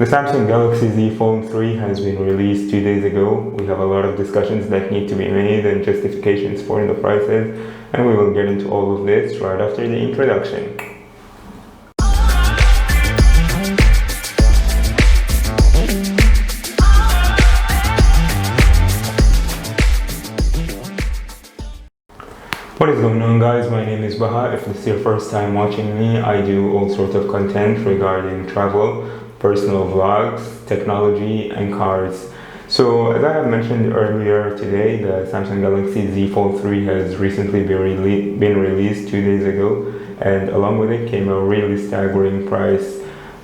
The Samsung Galaxy Z Fold 3 has been released 2 days ago. We have a lot of discussions that need to be made and justifications for the prices, and we will get into all of this right after the introduction. What is going on, guys? My name is Baha. If this is your first time watching me, I do all sorts of content regarding travel, personal vlogs, technology, and cars. So as I have mentioned earlier today, the Samsung Galaxy Z Fold 3 has recently been released 2 days ago, and along with it came a really staggering price.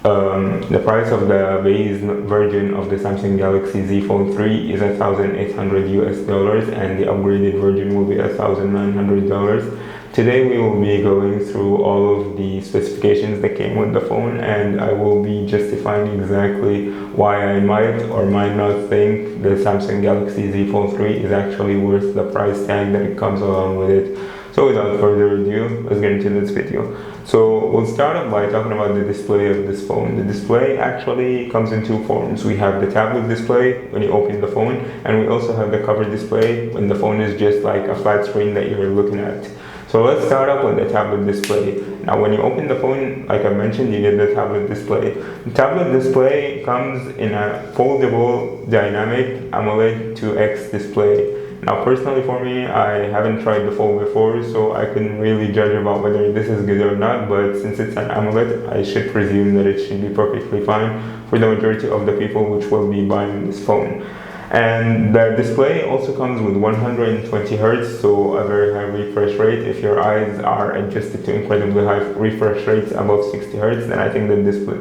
The price of the base version of the Samsung Galaxy Z Fold 3 is $1,800 and the upgraded version will be $1,900. Today we will be going through all of the specifications that came with the phone, and I will be justifying exactly why I might or might not think the Samsung Galaxy Z Fold 3 is actually worth the price tag that it comes along with it. So without further ado, let's get into this video. So we'll start off by talking about the display of this phone. The display actually comes in two forms. We have the tablet display when you open the phone, and we also have the cover display when the phone is just like a flat screen that you're looking at. So let's start up with the tablet display. Now when you open the phone, like I mentioned, you get the tablet display. The tablet display comes in a foldable dynamic AMOLED 2X display. Now personally for me, I haven't tried the Fold before, so I couldn't really judge about whether this is good or not, but since it's an AMOLED, I should presume that it should be perfectly fine for the majority of the people which will be buying this phone. And the display also comes with 120 Hz, so a very high refresh rate. If your eyes are adjusted to incredibly high refresh rates above 60 Hz, then I think the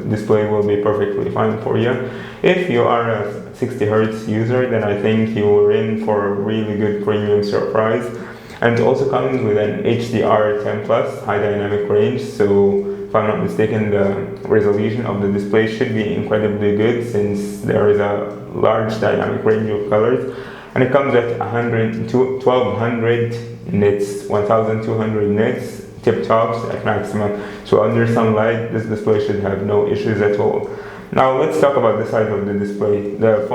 display will be perfectly fine for you. If you are a 60 Hz user, then I think you're in for a really good premium surprise. And it also comes with an HDR10 Plus high dynamic range, so if I'm not mistaken, the resolution of the display should be incredibly good since there is a large dynamic range of colors. And it comes at 1200 nits, 1200 nits, tip tops at maximum. So under some light, this display should have no issues at all. Now let's talk about the size of the display. The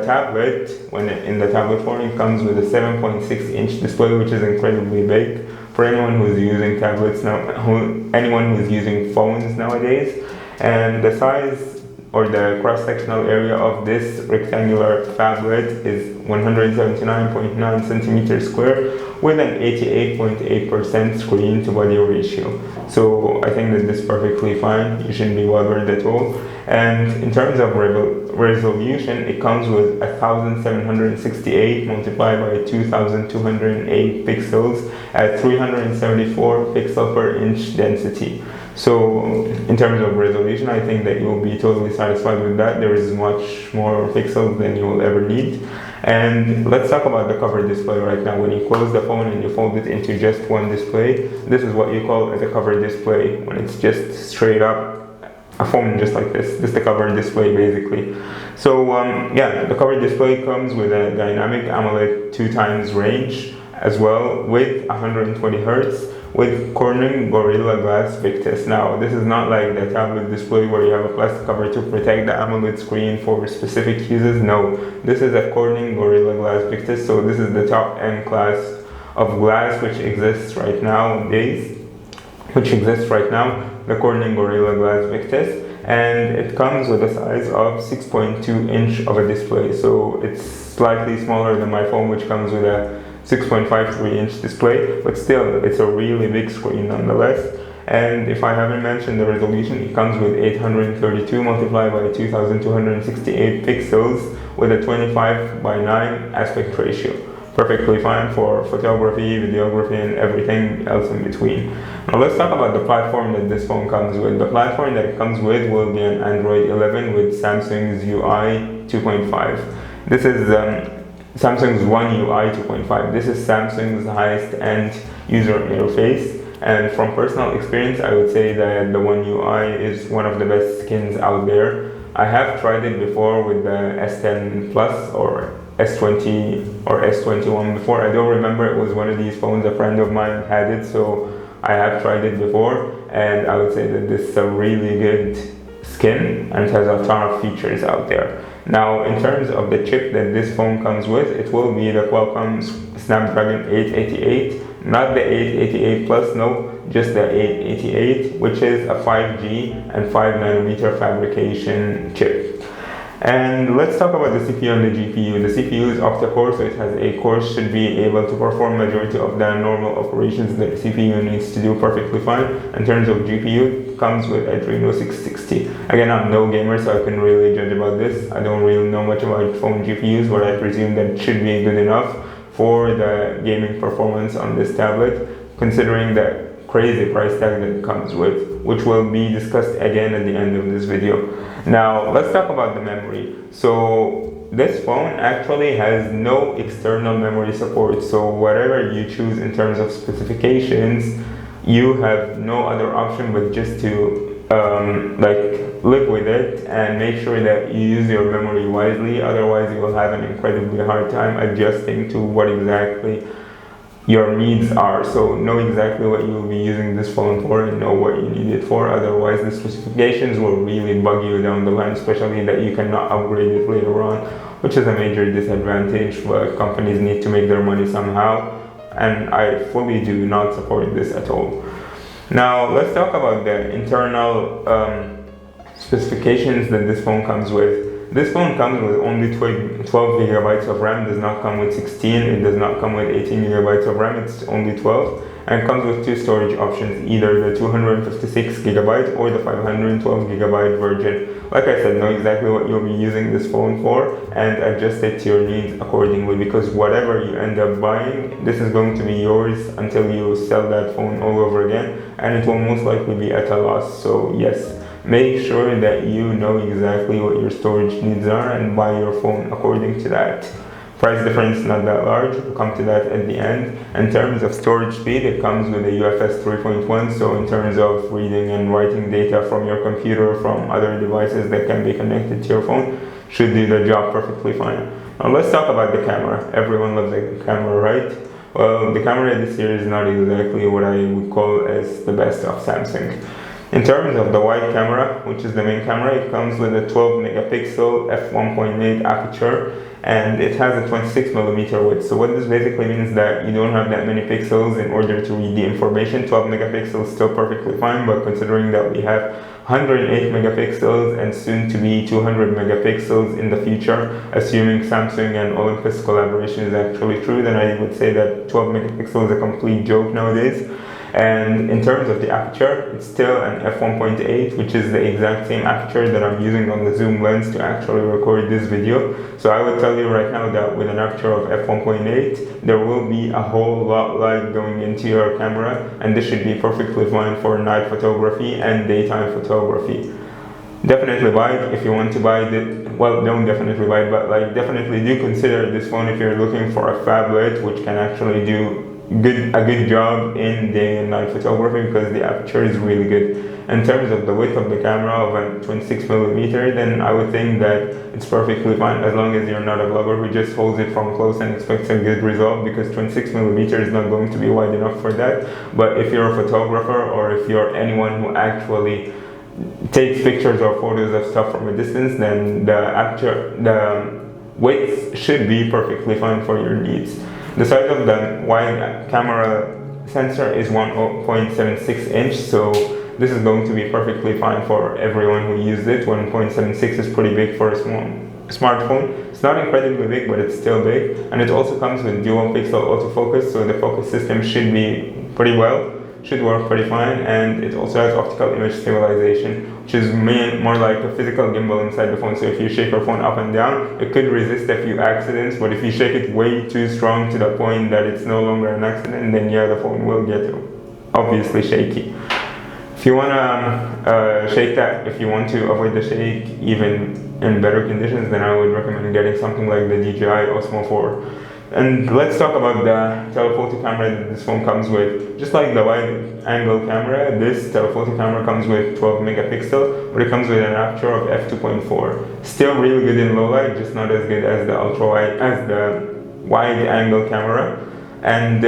tablet, in the tablet form, it comes with a 7.6-inch display, which is incredibly big for anyone who's using tablets now, anyone who's using phones nowadays. And the size or the cross-sectional area of this rectangular phablet is 179.9 centimeters square with an 88.8% screen to body ratio. So I think that this is perfectly fine. You shouldn't be bothered at all. And in terms of resolution, it comes with 1768 multiplied by 2208 pixels at 374 pixel per inch density. So in terms of resolution, I think that you will be totally satisfied with that. There is much more pixels than you will ever need. And let's talk about the cover display right now. When you close the phone and you fold it into just one display, this is what you call as a cover display, when it's just straight up a phone just like this. This is the cover display basically. So yeah, the cover display comes with a dynamic AMOLED 2x range as well with 120 Hz with Corning Gorilla Glass Victus. Now this is not like the tablet display where you have a plastic cover to protect the AMOLED screen for specific uses. No, this is a Corning Gorilla Glass Victus, so this is the top end class of glass which exists right now, the Corning Gorilla Glass Victus, and it comes with a size of 6.2 inch of a display, so it's slightly smaller than my phone which comes with a 6.53 inch display, but still it's a really big screen nonetheless. And if I haven't mentioned the resolution, it comes with 832 multiplied by 2268 pixels with a 25:9 aspect ratio. Perfectly fine for photography, videography, and everything else in between. Now let's talk about the platform that this phone comes with. The platform that it comes with will be an Android 11 with Samsung's UI 2.5. This is Samsung's One UI 2.5. This is Samsung's highest end user interface, and from personal experience I would say that the One UI is one of the best skins out there. I have tried it before with the S10 Plus or S20 or S21 before. I don't remember, it was one of these phones, a friend of mine had it, so I have tried it before, and I would say that this is a really good skin, and it has a ton of features out there. Now, in terms of the chip that this phone comes with, it will be the Qualcomm Snapdragon 888, not the 888 Plus, no, just the 888, which is a 5G and 5nm fabrication chip. And let's talk about the CPU and the GPU. The CPU is octa-core, so it has 8 cores, should be able to perform majority of the normal operations that the CPU needs to do perfectly fine. In terms of GPU, it comes with Adreno 660. Again, I'm no gamer, so I couldn't really judge about this. I don't really know much about phone GPUs, but I presume that it should be good enough for the gaming performance on this tablet, considering the crazy price tag that it comes with, which will be discussed again at the end of this video. Now, let's talk about the memory. So this phone actually has no external memory support, so whatever you choose in terms of specifications, you have no other option but just to live with it and make sure that you use your memory wisely. Otherwise, you will have an incredibly hard time adjusting to what exactly your needs are. So know exactly what you will be using this phone for and know what you need it for. Otherwise, the specifications will really bug you down the line, especially that you cannot upgrade it later on, which is a major disadvantage, but companies need to make their money somehow, and I fully do not support this at all. Now, let's talk about the internal specifications that this phone comes with. This phone comes with only 12 gigabytes of RAM, does not come with 16, it does not come with 18 gigabytes of RAM, it's only 12, and it comes with 2 storage options, either the 256 gigabyte or the 512 gigabyte version. Like I said, know exactly what you'll be using this phone for and adjust it to your needs accordingly, because whatever you end up buying, this is going to be yours until you sell that phone all over again, and it will most likely be at a loss. So yes, make sure that you know exactly what your storage needs are and buy your phone according to that. Price difference not that large, we'll come to that at the end. In terms of storage speed, it comes with a UFS 3.1, so in terms of reading and writing data from your computer, from other devices that can be connected to your phone, should do the job perfectly fine. Now let's talk about the camera. Everyone loves the camera, right? Well, the camera this year is not exactly what I would call as the best of Samsung. In terms of the wide camera, which is the main camera, it comes with a 12 megapixel f1.8 aperture, and it has a 26 millimeter width. So what this basically means is that you don't have that many pixels in order to read the information. 12 megapixels is still perfectly fine, but considering that we have 108 megapixels and soon to be 200 megapixels in the future, assuming Samsung and Olympus collaboration is actually true, then I would say that 12 megapixels is a complete joke nowadays. And in terms of the aperture, it's still an f1.8, which is the exact same aperture that I'm using on the zoom lens to actually record this video. So I would tell you right now that with an aperture of f1.8, there will be a whole lot light going into your camera, and this should be perfectly fine for night photography and daytime photography. Definitely buy it if you want to buy it. Well, don't definitely buy it, but definitely do consider this phone if you're looking for a phablet which can actually do a good job in day and night photography, because the aperture is really good. In terms of the width of the camera of a 26 millimeter, then I would think that it's perfectly fine as long as you're not a vlogger who just holds it from close and expects a good result, because 26 millimeter is not going to be wide enough for that. But if you're a photographer, or if you're anyone who actually takes pictures or photos of stuff from a distance, then the width should be perfectly fine for your needs. The size of the wide camera sensor is 1.76 inch, so this is going to be perfectly fine for everyone who uses it. 1.76 is pretty big for a smartphone. It's not incredibly big, but it's still big. And it also comes with dual pixel autofocus, so the focus system should be pretty well, should work pretty fine. And it also has optical image stabilization, which is more like a physical gimbal inside the phone. So if you shake your phone up and down, it could resist a few accidents, but if you shake it way too strong to the point that it's no longer an accident, then yeah, the phone will get obviously shaky. If you want to shake that, if you want to avoid the shake even in better conditions, then I would recommend getting something like the DJI Osmo 4. And let's talk about the telephoto camera that this phone comes with. Just like the wide angle camera, this telephoto camera comes with 12 megapixel, but it comes with an aperture of f2.4. Still really good in low light, just not as good as the ultra wide, as the wide angle camera. And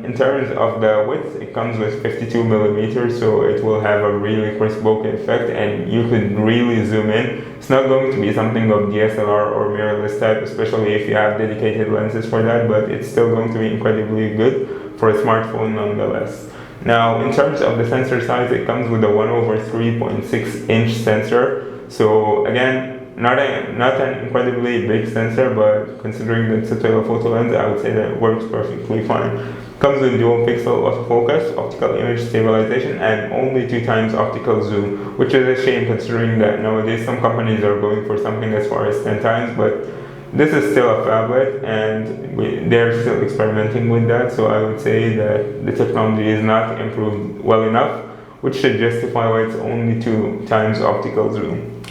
In terms of the width, it comes with 52 millimeters, so it will have a really crisp bokeh effect, and you could really zoom in. It's not going to be something of DSLR or mirrorless type, especially if you have dedicated lenses for that, but it's still going to be incredibly good for a smartphone nonetheless. Now, in terms of the sensor size, it comes with a 1/3.6 inch sensor. So again, not an incredibly big sensor, but considering that it's a telephoto lens, I would say that it works perfectly fine. Comes with dual pixel autofocus, optical image stabilization, and only 2x optical zoom, which is a shame considering that nowadays some companies are going for something as far as 10x, but this is still a phablet, and they're still experimenting with that, so I would say that the technology is not improved well enough, which should justify why it's only 2x optical zoom.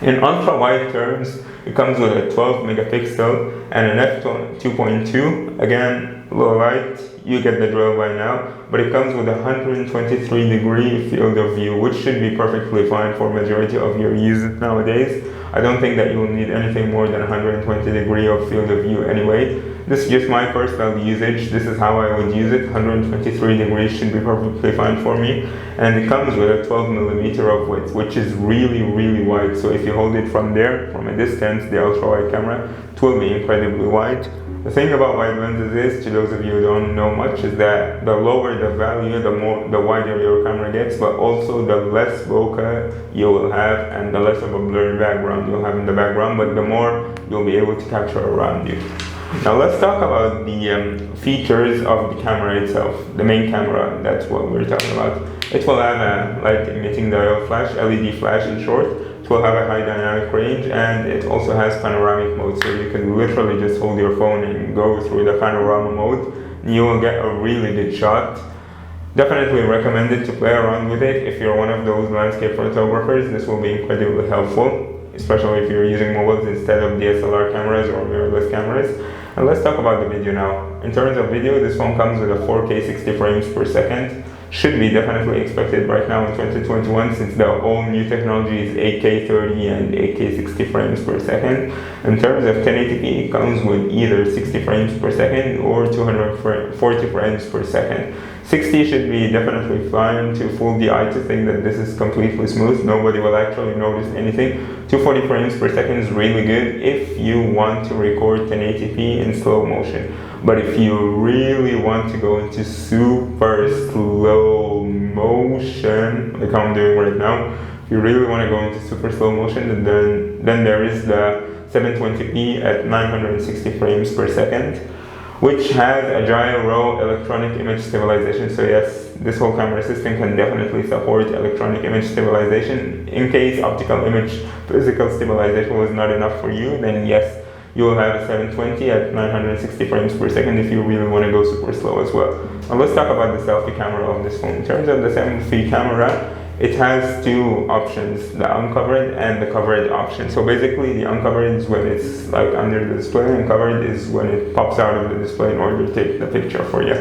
In ultra-wide terms, it comes with a 12 megapixel and an f2.2. Again, low light, you get the drill by now, but it comes with a 123-degree field of view, which should be perfectly fine for majority of your uses nowadays. I don't think that you will need anything more than 120 degree of field of view anyway. This is just my personal usage. This is how I would use it. 123 degrees should be perfectly fine for me. And it comes with a 12 millimeter of width, which is really, really wide. So if you hold it from there, from a distance, the ultra wide camera, it will be incredibly wide. The thing about wide lenses is, to those of you who don't know much, is that the lower the value, the wider your camera gets, but also the less bokeh you will have and the less of a blurry background you'll have in the background, but the more you'll be able to capture around you. Now let's talk about the features of the camera itself, the main camera, that's what we're talking about. It will have a light emitting diode flash, LED flash in short. It will have a high dynamic range, and it also has panoramic mode, so you can literally just hold your phone and go through the panorama mode. You will get a really good shot. Definitely recommend it to play around with it. If you're one of those landscape photographers, this will be incredibly helpful, especially if you're using mobiles instead of DSLR cameras or mirrorless cameras. And let's talk about the video now. In terms of video, this phone comes with a 4K 60 frames per second. Should be definitely expected right now in 2021, since the whole new technology is 8K 30 and 8K 60 frames per second. In terms of 1080p, it comes with either 60 frames per second or 240 frames per second. 60 should be definitely fine to fool the eye to think that this is completely smooth. Nobody will actually notice anything. 240 frames per second is really good if you want to record 1080p in slow motion. But if you really want to go into super slow motion, like I'm doing right now, if you really want to go into super slow motion, then there is the 720p at 960 frames per second, which has a gyro electronic image stabilization. So yes, this whole camera system can definitely support electronic image stabilization. In case optical image physical stabilization was not enough for you, then yes, you will have a 720 at 960 frames per second if you really want to go super slow as well. Now let's talk about the selfie camera of this phone. In terms of the selfie camera, it has two options, the uncovered and the covered option. So basically the uncovered is when it's like under the display, and covered is when it pops out of the display in order to take the picture for you.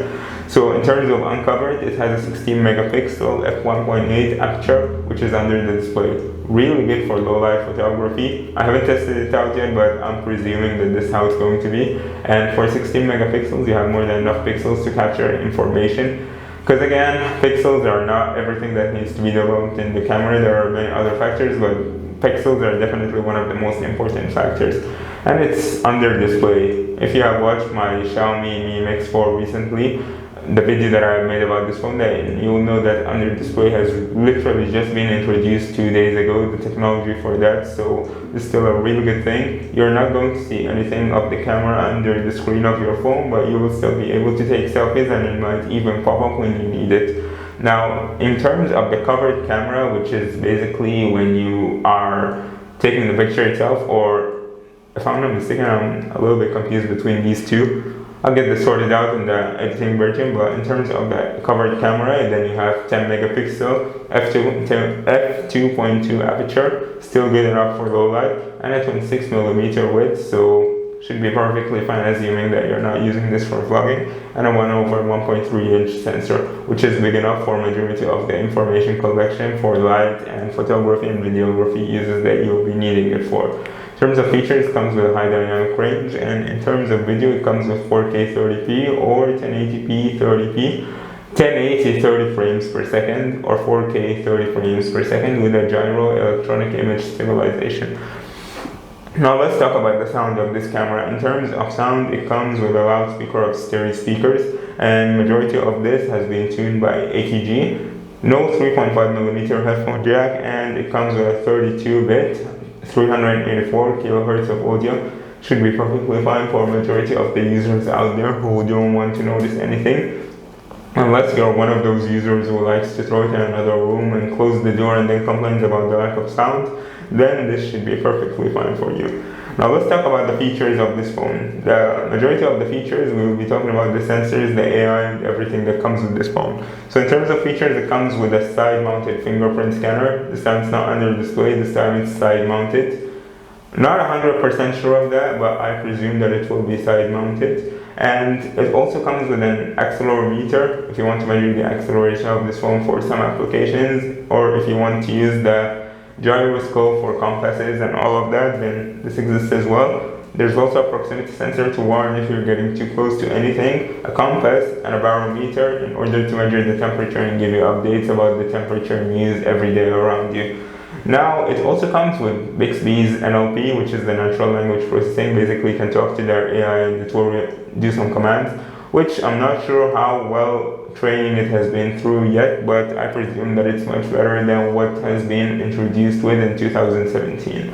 So in terms of uncovered, it has a 16 megapixel f1.8 aperture, which is under the display. Really good for low light photography. I haven't tested it out yet, but I'm presuming that this is how it's going to be. And for 16 megapixels, you have more than enough pixels to capture information. Because again, pixels are not everything that needs to be developed in the camera. There are many other factors, but pixels are definitely one of the most important factors. And it's under display. If you have watched my Xiaomi Mi Mix 4 recently, the video that I made about this phone, you will know that under display has literally just been introduced 2 days ago, the technology for that, so it's still a really good thing. You're not going to see anything of the camera under the screen of your phone, but you will still be able to take selfies, and it might even pop up when you need it. Now, in terms of the covered camera, which is basically when you are taking the picture itself, or if I'm not mistaken, I'm a little bit confused between these two. I'll get this sorted out in the editing version, but in terms of the covered camera, then you have 10 megapixel f2.2 aperture, still good enough for low light, and a 26 millimeter width, so should be perfectly fine, assuming that you're not using this for vlogging, and a 1/1.3 inch sensor, which is big enough for majority of the information collection for light and photography and videography uses that you'll be needing it for. In terms of features, it comes with a high dynamic range, and in terms of video, it comes with 4K 30p or 1080p 30p, 1080 30 frames per second, or 4K 30 frames per second with a gyro electronic image stabilization. Now let's talk about the sound of this camera. In terms of sound, it comes with a loudspeaker of stereo speakers, and majority of this has been tuned by ATG. No 3.5mm headphone jack, and it comes with a 32-bit, 384 kilohertz of audio. Should be perfectly fine for majority of the users out there who don't want to notice anything. Unless you're one of those users who likes to throw it in another room and close the door and then complains about the lack of sound, then this should be perfectly fine for you. Now let's talk about the features of this phone. The majority of the features, we will be talking about the sensors, the AI, and everything that comes with this phone. So in terms of features, it comes with a side-mounted fingerprint scanner. This time it's not under display, this time it's side-mounted. Not 100% sure of that, but I presume that it will be side-mounted. And it also comes with an accelerometer if you want to measure the acceleration of this phone for some applications, or if you want to use the gyroscope for compasses and all of that, then this exists as well. There's also a proximity sensor to warn if you're getting too close to anything, a compass, and a barometer in order to measure the temperature and give you updates about the temperature news every day around you. Now, it also comes with Bixby's NLP, which is the natural language processing. Basically, you can talk to their AI and it will do some commands, which I'm not sure how well training it has been through yet, but I presume that it's much better than what has been introduced with in 2017.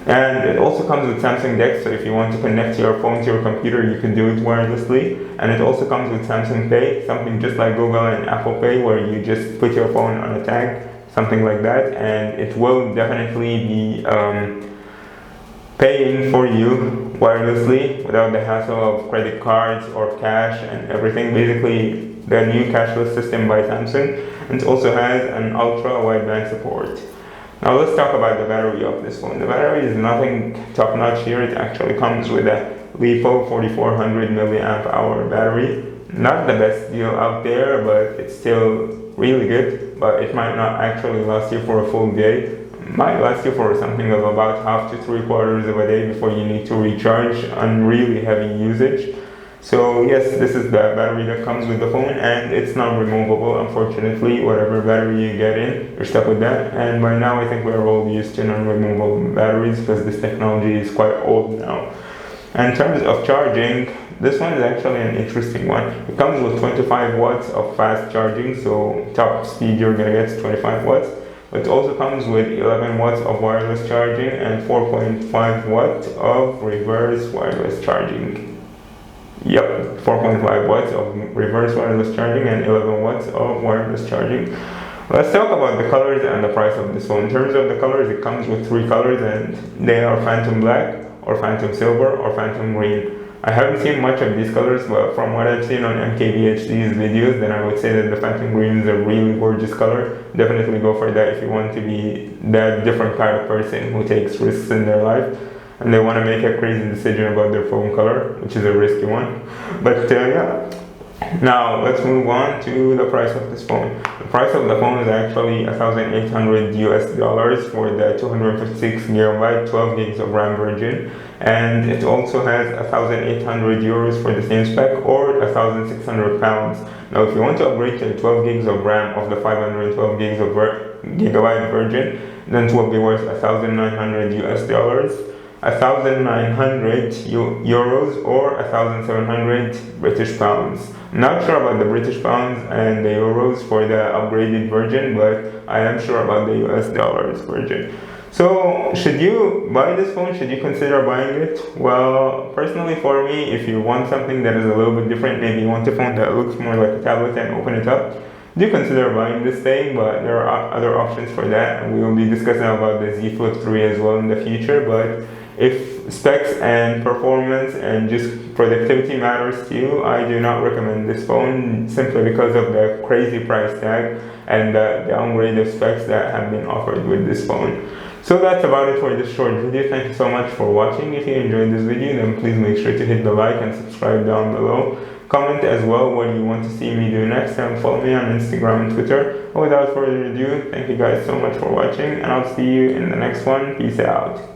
And it also comes with Samsung DeX, so if you want to connect your phone to your computer, you can do it wirelessly. And it also comes with Samsung Pay, something just like Google and Apple Pay, where you just put your phone on a tag, something like that, and it will definitely be paying for you wirelessly without the hassle of credit cards or cash and everything. Basically, the new cashless system by Samsung, and it also has an ultra wideband support. Now let's talk about the battery of this phone. The battery is nothing top notch here. It actually comes with a LiPo 4400 milliamp hour battery. Not the best deal out there, but it's still really good, but it might not actually last you for a full day. It might last you for something of about half to 3/4 of a day before you need to recharge on really heavy usage. So yes, this is the battery that comes with the phone, and it's not removable, unfortunately. Whatever battery you get in, you're stuck with that. And by now I think we're all used to non-removable batteries because this technology is quite old now. And in terms of charging, this one is actually an interesting one. It comes with 25 watts of fast charging, so top speed you're gonna get is 25 watts. But it also comes with 11 watts of wireless charging and 4.5 watts of reverse wireless charging. Yep, 4.5 watts of reverse wireless charging and 11 watts of wireless charging. Let's talk about the colors and the price of this phone. In terms of the colors, it comes with 3 colors, and they are Phantom Black, or Phantom Silver, or Phantom Green. I haven't seen much of these colors, but from what I've seen on MKBHD's videos, then I would say that the Phantom Green is a really gorgeous color. Definitely go for that if you want to be that different kind of person who takes risks in their life and they want to make a crazy decision about their phone color, which is a risky one. But yeah. Now let's move on to the price of this phone. The price of the phone is actually $1,800 US for the 256 GB, 12 gigs of RAM version, and it also has 1,800 euros for the same spec, or 1,600 pounds. Now, if you want to upgrade to 12 gigs of RAM of the 512 gigs of gigabyte version, then it will be worth $1,900 US. 1,900 euros or 1,700 British pounds. Not sure about the British pounds and the euros for the upgraded version, but I am sure about the US dollars version. So, should you buy this phone? Should you consider buying it? Well, personally for me, if you want something that is a little bit different, maybe you want a phone that looks more like a tablet and open it up, do consider buying this thing, but there are other options for that, and we will be discussing about the Z Flip 3 as well in the future. But if specs and performance and just productivity matters to you, I do not recommend this phone simply because of the crazy price tag and the downgrade of specs that have been offered with this phone. So that's about it for this short video. Thank you so much for watching. If you enjoyed this video, then please make sure to hit the like and subscribe down below. Comment as well what you want to see me do next, and follow me on Instagram and Twitter. Without further ado, thank you guys so much for watching, and I'll see you in the next one. Peace out.